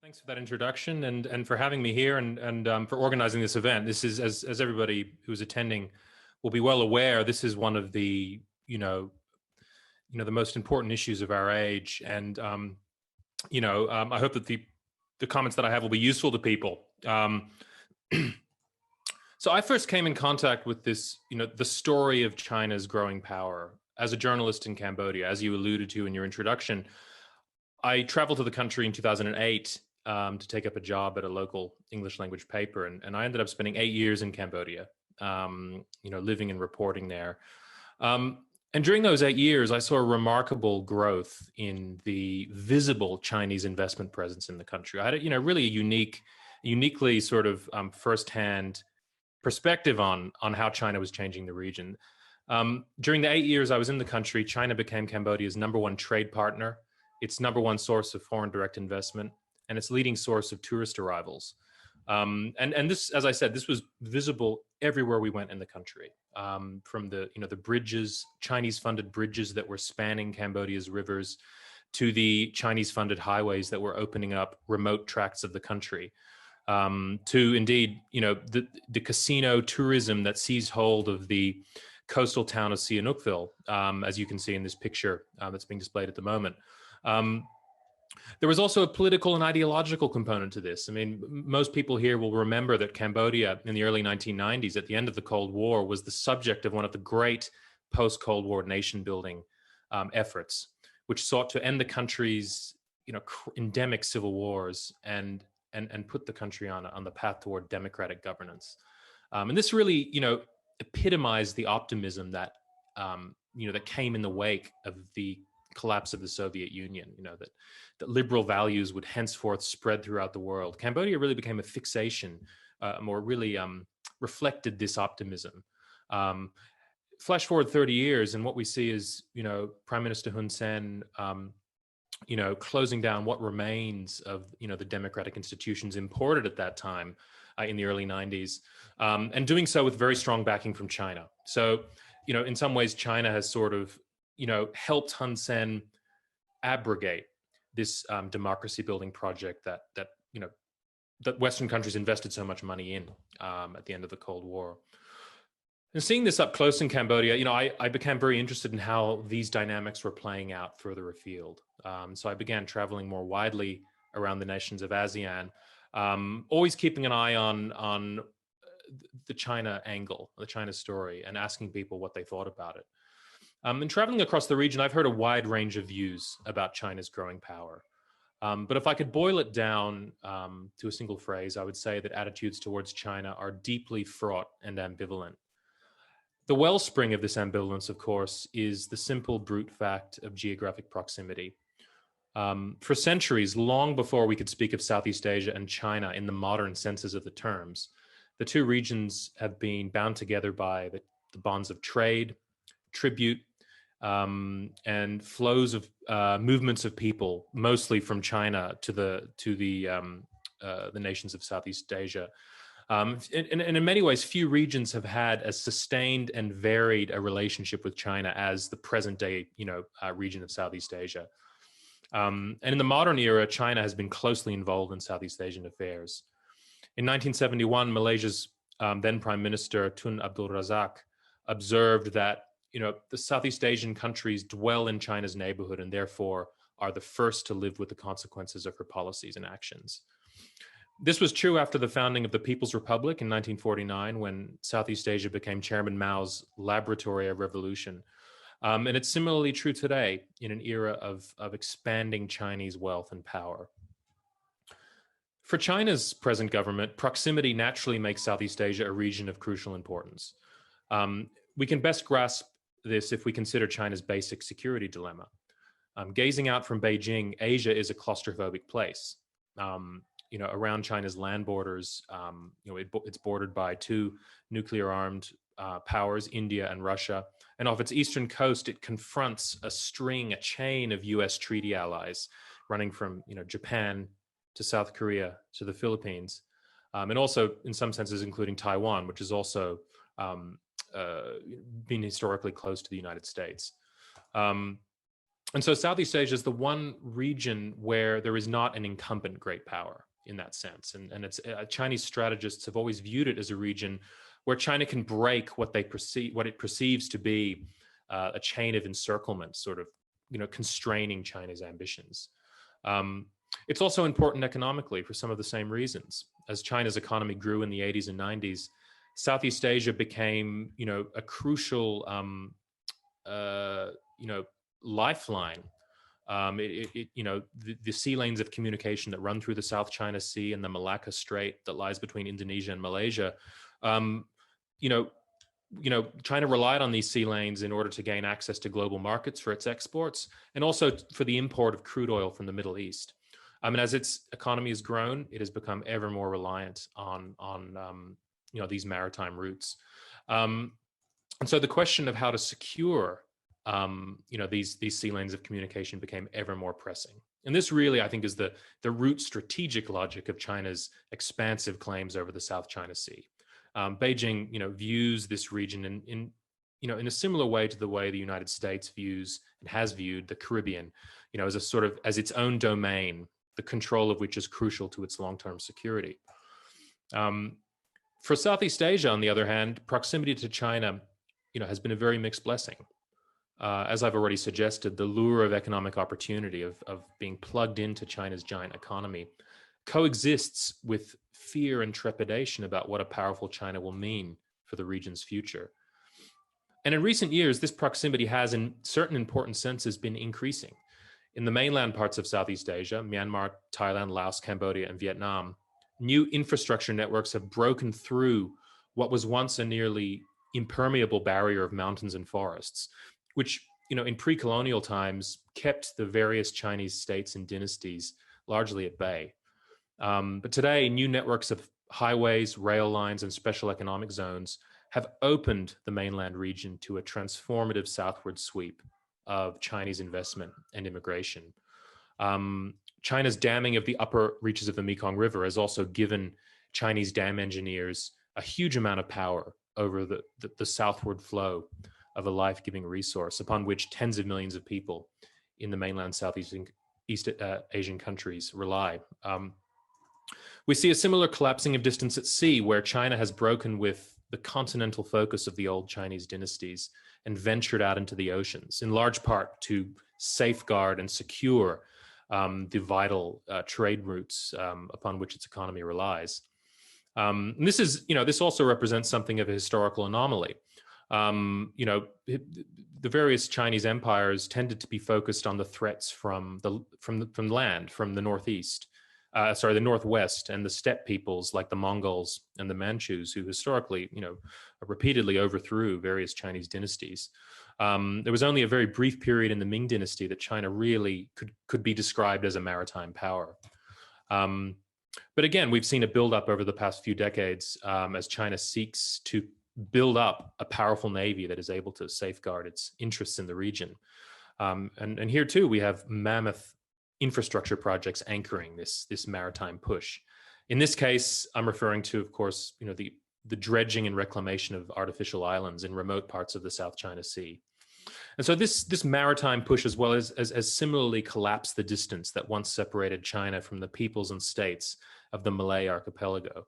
Thanks for that introduction and for having me here and for organizing this event. This is, as everybody who's attending will be well aware, this is one of the, the most important issues of our age. And, I hope that the comments that I have will be useful to people. So I first came in contact with this, the story of China's growing power as a journalist in Cambodia, as you alluded to in your introduction. I traveled to the country in 2008 to take up a job at a local English language paper. And I ended up spending 8 years in Cambodia, living and reporting there. And during those 8 years, I saw a remarkable growth in the visible Chinese investment presence in the country. I had really a uniquely sort of firsthand perspective on how China was changing the region. During the 8 years I was in the country, China became Cambodia's #1 trade partner, its #1 source of foreign direct investment, and its leading source of tourist arrivals. And this, as I said, this was visible everywhere we went in the country, from the bridges, Chinese-funded bridges that were spanning Cambodia's rivers, to the Chinese-funded highways that were opening up remote tracts of the country, to indeed, the casino tourism that seized hold of the coastal town of Sihanoukville, as you can see in this picture that's being displayed at the moment. There was also a political and ideological component to this. I mean, most people here will remember that Cambodia in the early 1990s, at the end of the Cold War, was the subject of one of the great post-Cold War nation-building efforts, which sought to end the country's, endemic civil wars and put the country on the path toward democratic governance. And this really, epitomized the optimism that, that came in the wake of the collapse of the Soviet Union, that liberal values would henceforth spread throughout the world. Cambodia really became a fixation, or really reflected this optimism. Flash forward 30 years, and what we see is, Prime Minister Hun Sen, closing down what remains of, the democratic institutions imported at that time in the early 90s, and doing so with very strong backing from China. So, in some ways, China has sort of, helped Hun Sen abrogate this democracy building project that Western countries invested so much money in at the end of the Cold War. And seeing this up close in Cambodia, I became very interested in how these dynamics were playing out further afield. So I began traveling more widely around the nations of ASEAN, always keeping an eye on the China angle, the China story, and asking people what they thought about it. And traveling across the region, I've heard a wide range of views about China's growing power. But if I could boil it down to a single phrase, I would say that attitudes towards China are deeply fraught and ambivalent. The wellspring of this ambivalence, of course, is the simple brute fact of geographic proximity. For centuries, long before we could speak of Southeast Asia and China in the modern senses of the terms, the two regions have been bound together by the bonds of trade, tribute, and flows of movements of people, mostly from China to the nations of Southeast Asia. And in many ways, few regions have had as sustained and varied a relationship with China as the present day, region of Southeast Asia. And in the modern era, China has been closely involved in Southeast Asian affairs. In 1971, Malaysia's then Prime Minister Tun Abdul Razak observed that the Southeast Asian countries dwell in China's neighborhood and therefore are the first to live with the consequences of her policies and actions. This was true after the founding of the People's Republic in 1949, when Southeast Asia became Chairman Mao's laboratory of revolution. And it's similarly true today in an era of expanding Chinese wealth and power. For China's present government, proximity naturally makes Southeast Asia a region of crucial importance. We can best grasp this if we consider China's basic security dilemma. Gazing out from Beijing, Asia is a claustrophobic place. Around China's land borders, it's bordered by two nuclear-armed powers, India and Russia. And off its eastern coast, it confronts a chain of U.S. treaty allies running from, Japan to South Korea to the Philippines, and also in some senses including Taiwan, which is also been historically close to the United States. And And so Southeast Asia is the one region where there is not an incumbent great power in that sense. And it's Chinese strategists have always viewed it as a region where China can break what it perceives to be a chain of encirclement, sort of, constraining China's ambitions. It's also important economically for some of the same reasons. As China's economy grew in the 80s and 90s, Southeast Asia became, a crucial, lifeline. The sea lanes of communication that run through the South China Sea and the Malacca Strait that lies between Indonesia and Malaysia. China relied on these sea lanes in order to gain access to global markets for its exports and also for the import of crude oil from the Middle East. As its economy has grown, it has become ever more reliant on these maritime routes. And so the question of how to secure these sea lanes of communication became ever more pressing. And this really, I think, is the root strategic logic of China's expansive claims over the South China Sea. Beijing, views this region in a similar way to the way the United States views and has viewed the Caribbean, as its own domain, the control of which is crucial to its long-term security. For Southeast Asia, on the other hand, proximity to China, has been a very mixed blessing. As I've already suggested, the lure of economic opportunity, of being plugged into China's giant economy, coexists with fear and trepidation about what a powerful China will mean for the region's future. And in recent years, this proximity has, in certain important senses, been increasing. In the mainland parts of Southeast Asia, Myanmar, Thailand, Laos, Cambodia, and Vietnam, new infrastructure networks have broken through what was once a nearly impermeable barrier of mountains and forests, which, in pre-colonial times, kept the various Chinese states and dynasties largely at bay. But today, new networks of highways, rail lines, and special economic zones have opened the mainland region to a transformative southward sweep of Chinese investment and immigration. China's damming of the upper reaches of the Mekong River has also given Chinese dam engineers a huge amount of power over the southward flow of a life-giving resource upon which tens of millions of people in the mainland Southeast Asian countries rely. We see a similar collapsing of distance at sea, where China has broken with the continental focus of the old Chinese dynasties and ventured out into the oceans, in large part to safeguard and secure the vital trade routes upon which its economy relies. And this also represents something of a historical anomaly. The various Chinese empires tended to be focused on the threats from land, from the northeast. The northwest, and the steppe peoples like the Mongols and the Manchus, who historically, repeatedly overthrew various Chinese dynasties. There was only a very brief period in the Ming dynasty that China really could be described as a maritime power. But again, we've seen a buildup over the past few decades as China seeks to build up a powerful navy that is able to safeguard its interests in the region. And here too, we have mammoth infrastructure projects anchoring this maritime push. In this case, I'm referring to, of course, the dredging and reclamation of artificial islands in remote parts of the South China Sea. And so this maritime push, as well as similarly collapsed the distance that once separated China from the peoples and states of the Malay archipelago.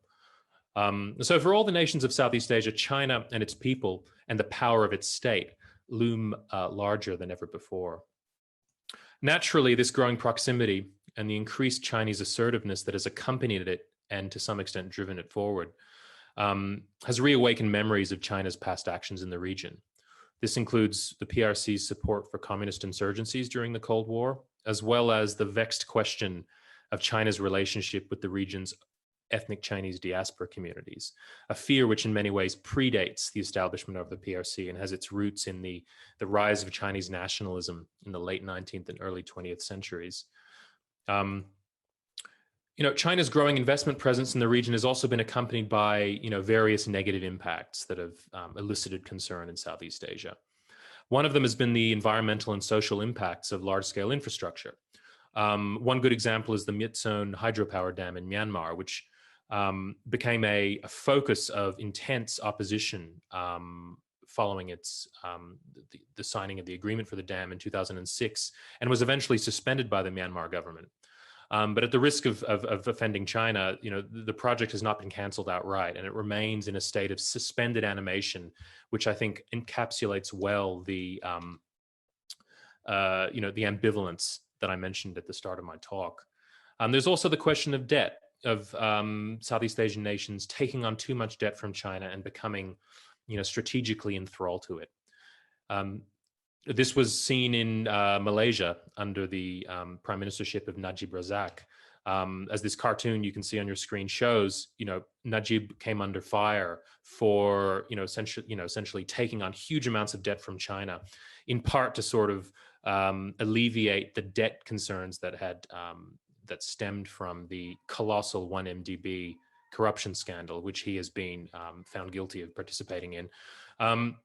So for all the nations of Southeast Asia, China and its people and the power of its state loom larger than ever before. Naturally, this growing proximity and the increased Chinese assertiveness that has accompanied it and to some extent driven it forward has reawakened memories of China's past actions in the region. This includes the PRC's support for communist insurgencies during the Cold War, as well as the vexed question of China's relationship with the region's ethnic Chinese diaspora communities, a fear which in many ways predates the establishment of the PRC and has its roots in the rise of Chinese nationalism in the late 19th and early 20th centuries. China's growing investment presence in the region has also been accompanied by, various negative impacts that have elicited concern in Southeast Asia. One of them has been the environmental and social impacts of large-scale infrastructure. One good example is the Myitsone hydropower dam in Myanmar, which became a focus of intense opposition following its the signing of the agreement for the dam in 2006, and was eventually suspended by the Myanmar government. But at the risk of offending China, the project has not been canceled outright, and it remains in a state of suspended animation, which I think encapsulates well the the ambivalence that I mentioned at the start of my talk. There's also the question of debt, of Southeast Asian nations taking on too much debt from China and becoming, strategically enthralled to it. This was seen in Malaysia under the prime ministership of Najib Razak. As this cartoon you can see on your screen shows, Najib came under fire for, essentially taking on huge amounts of debt from China, in part to sort of alleviate the debt concerns that had that stemmed from the colossal 1MDB corruption scandal, which he has been found guilty of participating in. And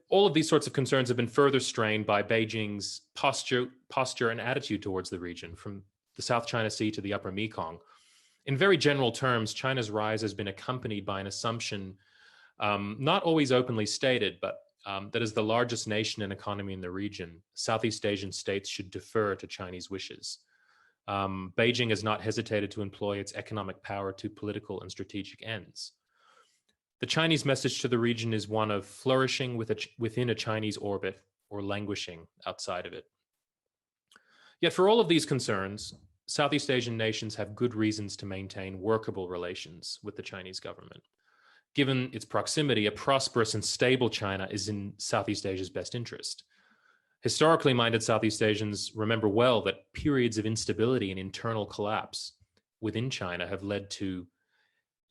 all of these sorts of concerns have been further strained by Beijing's posture and attitude towards the region, from the South China Sea to the Upper Mekong. In very general terms, China's rise has been accompanied by an assumption, not always openly stated, but that as the largest nation and economy in the region, Southeast Asian states should defer to Chinese wishes. Beijing has not hesitated to employ its economic power to political and strategic ends. The Chinese message to the region is one of flourishing within a Chinese orbit or languishing outside of it. Yet for all of these concerns, Southeast Asian nations have good reasons to maintain workable relations with the Chinese government. Given its proximity, a prosperous and stable China is in Southeast Asia's best interest. Historically minded Southeast Asians remember well that periods of instability and internal collapse within China have led to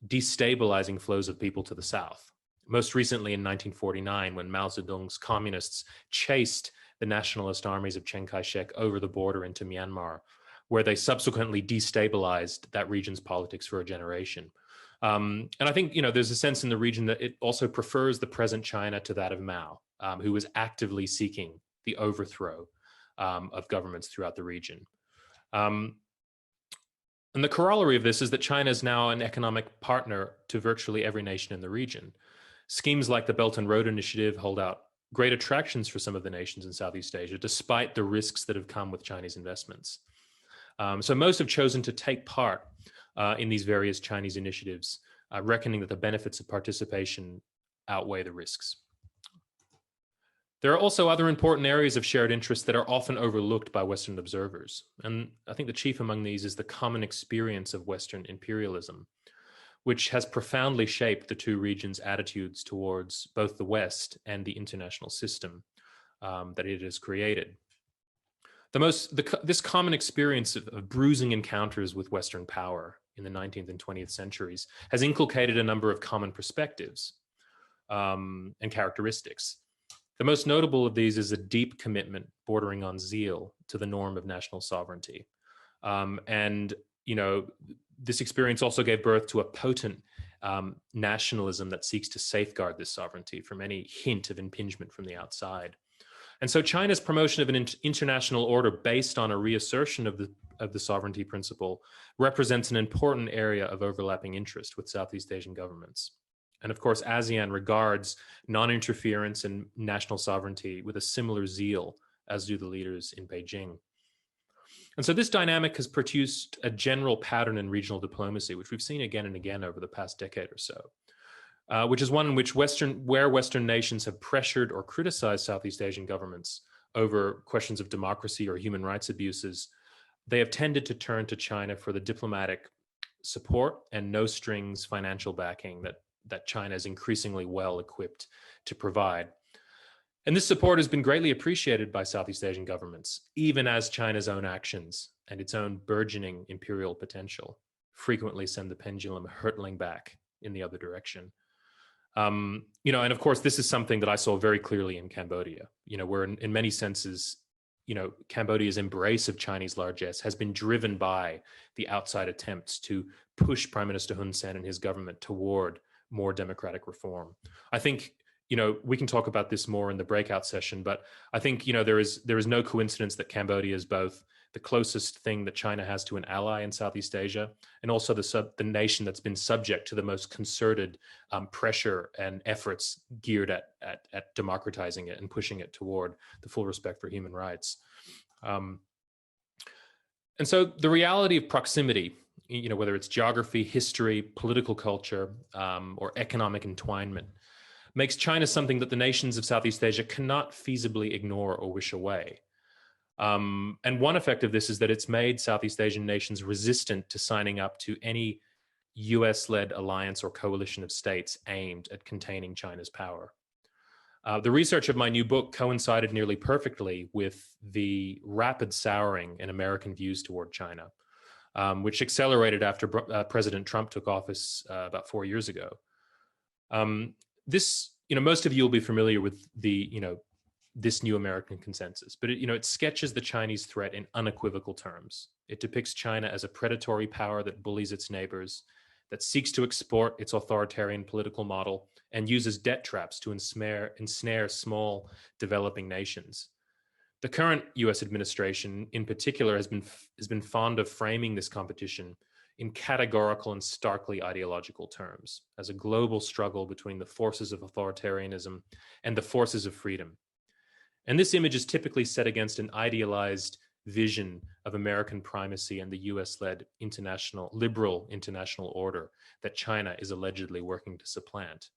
destabilizing flows of people to the south. Most recently in 1949, when Mao Zedong's communists chased the nationalist armies of Chiang Kai-shek over the border into Myanmar, where they subsequently destabilized that region's politics for a generation. And I think, there's a sense in the region that it also prefers the present China to that of Mao, who was actively seeking the overthrow of governments throughout the region. And the corollary of this is that China is now an economic partner to virtually every nation in the region. Schemes like the Belt and Road Initiative hold out great attractions for some of the nations in Southeast Asia, despite the risks that have come with Chinese investments. So most have chosen to take part in these various Chinese initiatives, reckoning that the benefits of participation outweigh the risks. There are also other important areas of shared interest that are often overlooked by Western observers. And I think the chief among these is the common experience of Western imperialism, which has profoundly shaped the two regions' attitudes towards both the West and the international system that it has created. This common experience of bruising encounters with Western power in the 19th and 20th centuries has inculcated a number of common perspectives and characteristics. The most notable of these is a deep commitment bordering on zeal to the norm of national sovereignty. This experience also gave birth to a potent nationalism that seeks to safeguard this sovereignty from any hint of impingement from the outside. And so China's promotion of an international order based on a reassertion of the sovereignty principle represents an important area of overlapping interest with Southeast Asian governments. And of course, ASEAN regards non-interference and national sovereignty with a similar zeal, as do the leaders in Beijing. And so this dynamic has produced a general pattern in regional diplomacy, which we've seen again and again over the past decade or so, which is one in which where Western nations have pressured or criticized Southeast Asian governments over questions of democracy or human rights abuses, they have tended to turn to China for the diplomatic support and no-strings financial backing that China is increasingly well equipped to provide. And this support has been greatly appreciated by Southeast Asian governments, even as China's own actions and its own burgeoning imperial potential frequently send the pendulum hurtling back in the other direction. And of course, this is something that I saw very clearly in Cambodia, where in many senses, Cambodia's embrace of Chinese largesse has been driven by the outside attempts to push Prime Minister Hun Sen and his government toward more democratic reform. I think, we can talk about this more in the breakout session, but I think, there is no coincidence that Cambodia is both the closest thing that China has to an ally in Southeast Asia, and also the nation that's been subject to the most concerted pressure and efforts geared at democratizing it and pushing it toward the full respect for human rights. And so the reality of proximity, whether it's geography, history, political culture, or economic entwinement, makes China something that the nations of Southeast Asia cannot feasibly ignore or wish away. And one effect of this is that it's made Southeast Asian nations resistant to signing up to any US-led alliance or coalition of states aimed at containing China's power. The research of my new book coincided nearly perfectly with the rapid souring in American views toward China, which accelerated after President Trump took office about 4 years ago. Most of you will be familiar with this new American consensus, but it sketches the Chinese threat in unequivocal terms. It depicts China as a predatory power that bullies its neighbors, that seeks to export its authoritarian political model and uses debt traps to ensnare small developing nations. The current US administration in particular has been fond of framing this competition in categorical and starkly ideological terms as a global struggle between the forces of authoritarianism and the forces of freedom. And this image is typically set against an idealized vision of American primacy and the US-led liberal international order that China is allegedly working to supplant.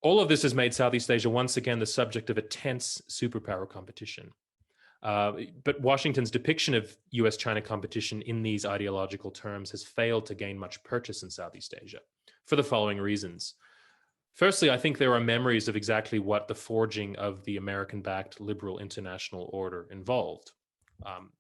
All of this has made Southeast Asia once again the subject of a tense superpower competition. But Washington's depiction of US-China competition in these ideological terms has failed to gain much purchase in Southeast Asia for the following reasons. Firstly, I think there are memories of exactly what the forging of the American-backed liberal international order involved.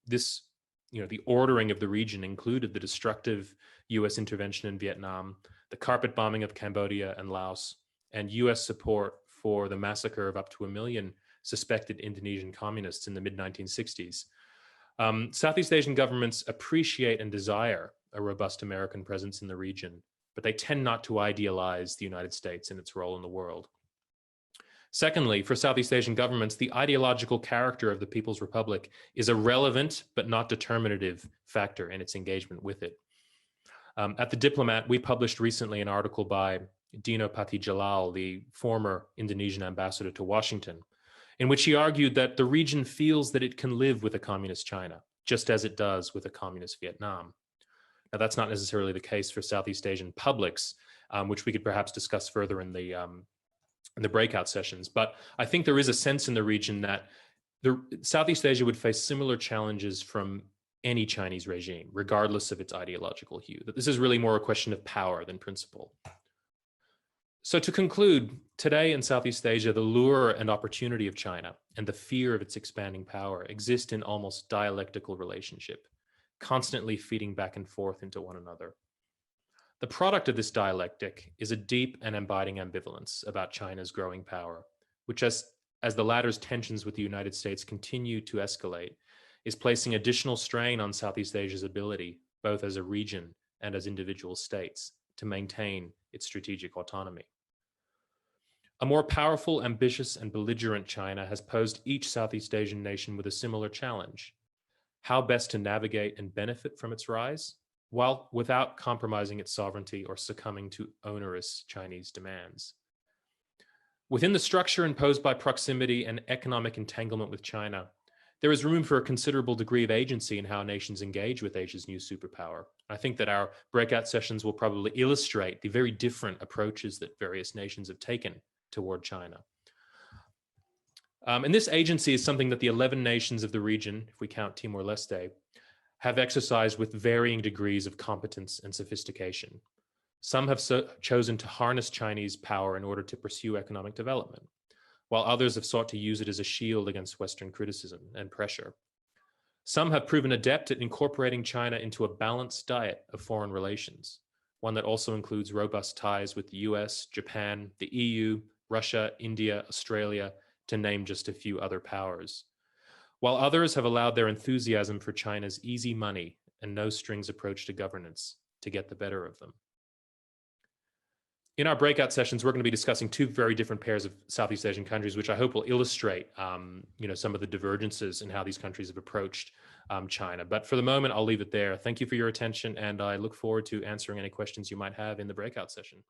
The ordering of the region included the destructive US intervention in Vietnam, the carpet bombing of Cambodia and Laos, and US support for the massacre of up to 1 million suspected Indonesian communists in the mid-1960s. Southeast Asian governments appreciate and desire a robust American presence in the region, but they tend not to idealize the United States and its role in the world. Secondly, for Southeast Asian governments, the ideological character of the People's Republic is a relevant but not determinative factor in its engagement with it. At The Diplomat, we published recently an article by Dino Patijalal, the former Indonesian ambassador to Washington, in which he argued that the region feels that it can live with a communist China, just as it does with a communist Vietnam. Now, that's not necessarily the case for Southeast Asian publics, which we could perhaps discuss further in the breakout sessions. But I think there is a sense in the region that Southeast Asia would face similar challenges from any Chinese regime, regardless of its ideological hue. That this is really more a question of power than principle. So to conclude, today in Southeast Asia, the lure and opportunity of China and the fear of its expanding power exist in almost dialectical relationship, constantly feeding back and forth into one another. The product of this dialectic is a deep and abiding ambivalence about China's growing power, which as the latter's tensions with the United States continue to escalate, is placing additional strain on Southeast Asia's ability, both as a region and as individual states, to maintain its strategic autonomy. A more powerful, ambitious, and belligerent China has posed each Southeast Asian nation with a similar challenge: how best to navigate and benefit from its rise, while without compromising its sovereignty or succumbing to onerous Chinese demands. Within the structure imposed by proximity and economic entanglement with China, there is room for a considerable degree of agency in how nations engage with Asia's new superpower. I think that our breakout sessions will probably illustrate the very different approaches that various nations have taken toward China. And this agency is something that the 11 nations of the region, if we count Timor-Leste, have exercised with varying degrees of competence and sophistication. Some have chosen to harness Chinese power in order to pursue economic development, while others have sought to use it as a shield against Western criticism and pressure. Some have proven adept at incorporating China into a balanced diet of foreign relations, one that also includes robust ties with the US, Japan, the EU, Russia, India, Australia, to name just a few other powers, while others have allowed their enthusiasm for China's easy money and no strings approach to governance to get the better of them. In our breakout sessions, we're going to be discussing two very different pairs of Southeast Asian countries, which I hope will illustrate, some of the divergences in how these countries have approached China. But for the moment, I'll leave it there. Thank you for your attention, and I look forward to answering any questions you might have in the breakout session.